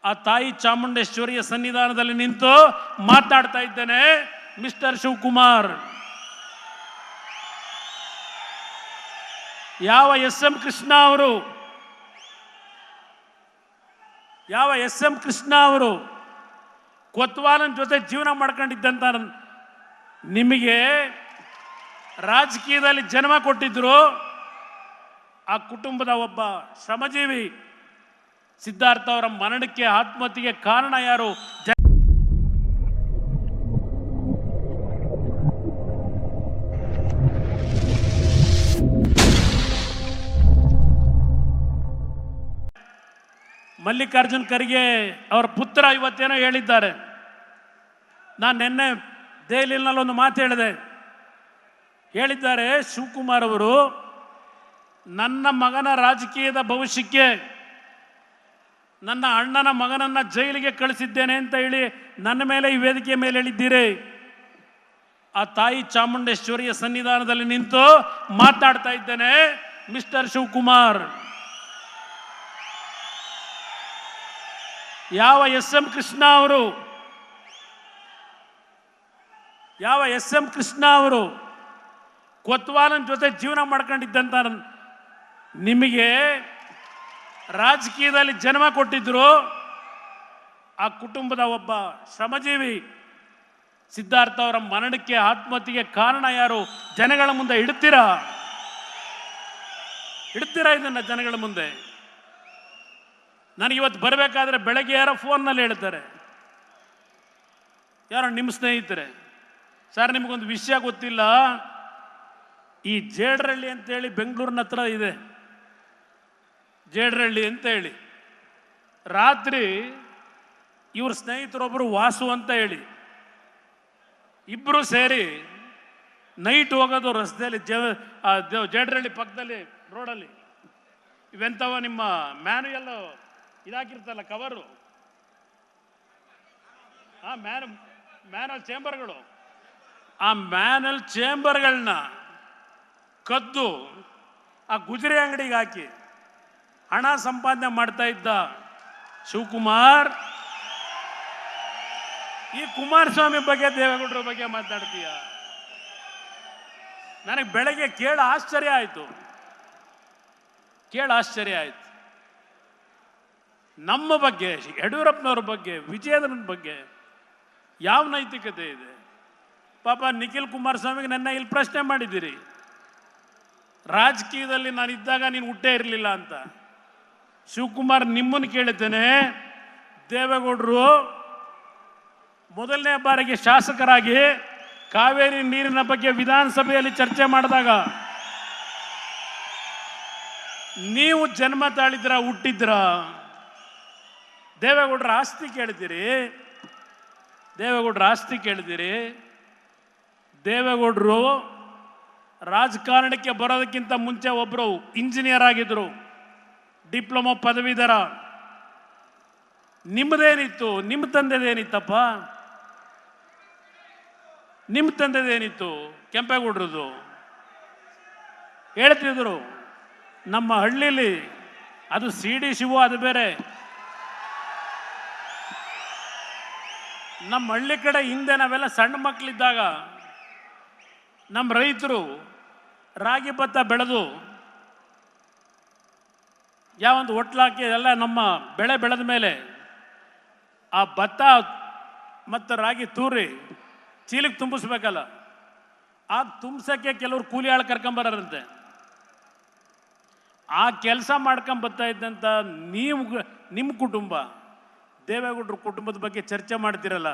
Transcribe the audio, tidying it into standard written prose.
ಆ ತಾಯಿ ಚಾಮುಂಡೇಶ್ವರಿಯ ಸನ್ನಿಧಾನದಲ್ಲಿ ನಿಂತು ಮಾತನಾಡ್ತಾ ಇದ್ದೇನೆ. ಮಿಸ್ಟರ್ ಶಿವಕುಮಾರ್, ಯಾವ ಎಸ್.ಎಂ. ಕೃಷ್ಣ ಅವರು ಕೊತ್ವಾಲನ್ ಜೊತೆ ಜೀವನ ಮಾಡ್ಕೊಂಡಿದ್ದಂತ ನಿಮಗೆ ರಾಜಕೀಯದಲ್ಲಿ ಜನ್ಮ ಕೊಟ್ಟಿದ್ರು. ಆ ಕುಟುಂಬದ ಒಬ್ಬ ಶ್ರಮಜೀವಿ ಸಿದ್ಧಾರ್ಥ ಅವರ ಮರಣಕ್ಕೆ, ಆತ್ಮಹತ್ಯೆಗೆ ಕಾರಣ ಯಾರು? ಮಲ್ಲಿಕಾರ್ಜುನ್ ಖರ್ಗೆ ಅವರ ಪುತ್ರ ಇವತ್ತೇನೋ ಹೇಳಿದ್ದಾರೆ. ನಾನು ನಿನ್ನೆ ದೆಹಲಿಯಲ್ಲಿ ಒಂದು ಮಾತು ಹೇಳಿದ್ದಾರೆ ಶಿವಕುಮಾರ್ ಅವರು, ನನ್ನ ಮಗನ ರಾಜಕೀಯದ ಭವಿಷ್ಯಕ್ಕೆ ನನ್ನ ಅಣ್ಣನ ಮಗನನ್ನ ಜೈಲಿಗೆ ಕಳಿಸಿದ್ದೇನೆ ಅಂತ ಹೇಳಿ ನನ್ನ ಮೇಲೆ ಈ ವೇದಿಕೆ ಮೇಲೆ ಹೇಳಿದ್ದೀರಿ. ಆ ತಾಯಿ ಚಾಮುಂಡೇಶ್ವರಿಯ ಸನ್ನಿಧಾನದಲ್ಲಿ ನಿಂತು ಮಾತನಾಡ್ತಾ ಇದ್ದೇನೆ. ಮಿಸ್ಟರ್ ಶಿವಕುಮಾರ್, ಯಾವ ಎಸ್.ಎಂ. ಕೃಷ್ಣ ಅವರು ಕೊತ್ವಾಲನ್ ಜೊತೆ ಜೀವನ ಮಾಡ್ಕೊಂಡಿದ್ದಂತ ನಿಮಗೆ ರಾಜಕೀಯದಲ್ಲಿ ಜನ್ಮ ಕೊಟ್ಟಿದ್ರು. ಆ ಕುಟುಂಬದ ಒಬ್ಬ ಶ್ರಮಜೀವಿ ಸಿದ್ಧಾರ್ಥ ಅವರ ಮರಣಕ್ಕೆ, ಆತ್ಮಹತ್ಯೆಗೆ ಕಾರಣ ಯಾರು? ಜನಗಳ ಮುಂದೆ ಇಡ್ತೀರಾ ಇದನ್ನ ಜನಗಳ ಮುಂದೆ? ನನಗಿವತ್ತು ಬರಬೇಕಾದ್ರೆ ಬೆಳಗ್ಗೆ ಯಾರೋ ಫೋನ್ನಲ್ಲಿ ಹೇಳ್ತಾರೆ, ಯಾರೋ ನಿಮ್ಮ ಸ್ನೇಹಿತರೆ, ಸರ್ ನಿಮಗೊಂದು ವಿಷಯ ಗೊತ್ತಿಲ್ಲ, ಈ ಜೇಡ್ರಹಳ್ಳಿ ಅಂತೇಳಿ ಬೆಂಗಳೂರಿನ ಹತ್ರ ಇದೆ, ಜೇಡ್ರಹಳ್ಳಿ ಅಂತ ಹೇಳಿ, ರಾತ್ರಿ ಇವ್ರ ಸ್ನೇಹಿತರೊಬ್ಬರು ವಾಸು ಅಂತ ಹೇಳಿ ಇಬ್ಬರು ಸೇರಿ ನೈಟ್ ಹೋಗೋದು ರಸ್ತೆಯಲ್ಲಿ, ಜೇಡ್ರಹಳ್ಳಿ ಪಕ್ಕದಲ್ಲಿ ರೋಡಲ್ಲಿ. ಇವೆಂಥವ ನಿಮ್ಮ ಮ್ಯಾನುಯಲ್ ಇದಾಕಿರ್ತಲ್ಲ ಕವರು, ಮ್ಯಾನುವಲ್ ಚೇಂಬರ್ಗಳು, ಆ ಮ್ಯಾನುವಲ್ ಚೇಂಬರ್ಗಳನ್ನ ಕದ್ದು ಆ ಗುಜರಿ ಅಂಗಡಿಗೆ ಹಾಕಿ ಹಣ ಸಂಪಾದನೆ ಮಾಡ್ತಾ ಇದ್ದ ಶಿವಕುಮಾರ್, ಈ ಕುಮಾರಸ್ವಾಮಿ ಬಗ್ಗೆ, ದೇವೇಗೌಡರ ಬಗ್ಗೆ ಮಾತಾಡ್ತೀಯ? ನನಗೆ ಬೆಳಗ್ಗೆ ಕೇಳ ಆಶ್ಚರ್ಯ ಆಯಿತು. ನಮ್ಮ ಬಗ್ಗೆ, ಯಡಿಯೂರಪ್ಪನವ್ರ ಬಗ್ಗೆ, ವಿಜಯೇಂದ್ರನ ಬಗ್ಗೆ ಯಾವ ನೈತಿಕತೆ ಇದೆ? ಪಾಪ ನಿಖಿಲ್ ಕುಮಾರಸ್ವಾಮಿಗೆ ನನ್ನ ಇಲ್ಲಿ ಪ್ರಶ್ನೆ ಮಾಡಿದ್ದೀರಿ, ರಾಜಕೀಯದಲ್ಲಿ ನಾನು ಇದ್ದಾಗ ನೀನು ಹುಟ್ಟೇ ಇರಲಿಲ್ಲ ಅಂತ. ಶಿವಕುಮಾರ್, ನಿಮ್ಮನ್ನು ಕೇಳಿದ್ದೇನೆ, ದೇವೇಗೌಡರು ಮೊದಲನೇ ಬಾರಿಗೆ ಶಾಸಕರಾಗಿ ಕಾವೇರಿ ನೀರಿನ ಬಗ್ಗೆ ವಿಧಾನಸಭೆಯಲ್ಲಿ ಚರ್ಚೆ ಮಾಡಿದಾಗ ನೀವು ಜನ್ಮ ತಾಳಿದ್ರ, ಹುಟ್ಟಿದ್ರ? ದೇವೇಗೌಡರ ಆಸ್ತಿ ಕೇಳಿದಿರಿ? ದೇವೇಗೌಡರು ರಾಜಕಾರಣಕ್ಕೆ ಬರೋದಕ್ಕಿಂತ ಮುಂಚೆ ಒಬ್ಬರು ಇಂಜಿನಿಯರ್ ಆಗಿದ್ರು, ಡಿಪ್ಲೊಮಾ ಪದವೀಧರ. ನಿಮ್ಮದೇನಿತ್ತು? ನಿಮ್ಮ ತಂದೆದೇನಿತ್ತಪ್ಪ? ನಿಮ್ಮ ತಂದೆದೇನಿತ್ತು? ಕೆಂಪೇಗೌಡರದು ಹೇಳ್ತಿದ್ರು ನಮ್ಮ ಹಳ್ಳಿಲಿ, ಅದು CD ಶಿವು, ಅದು ಬೇರೆ. ನಮ್ಮ ಹಳ್ಳಿ ಕಡೆ ಹಿಂದೆ ನಾವೆಲ್ಲ ಸಣ್ಣ ಮಕ್ಕಳಿದ್ದಾಗ ನಮ್ಮ ರೈತರು ರಾಗಿ ಭತ್ತ ಬೆಳೆದು ಯಾವೊಂದು ಹೊಟ್ಲಾಕಿ ಎಲ್ಲ ನಮ್ಮ ಬೆಳೆ ಬೆಳೆದ ಮೇಲೆ ಆ ಭತ್ತ ಮತ್ತು ರಾಗಿ ತೂರಿ ಚೀಲಿಗೆ ತುಂಬಿಸ್ಬೇಕಲ್ಲ, ಆ ತುಂಬಿಸೋಕ್ಕೆ ಕೆಲವರು ಕೂಲಿ ಆಳು ಕರ್ಕೊಂಬರಂತೆ. ಆ ಕೆಲಸ ಮಾಡ್ಕೊಂಬರ್ತಾ ಇದ್ದಂಥ ನಿಮ್ಮ ಕುಟುಂಬ, ದೇವೇಗೌಡರ ಕುಟುಂಬದ ಬಗ್ಗೆ ಚರ್ಚೆ ಮಾಡ್ತಿರಲ್ಲ,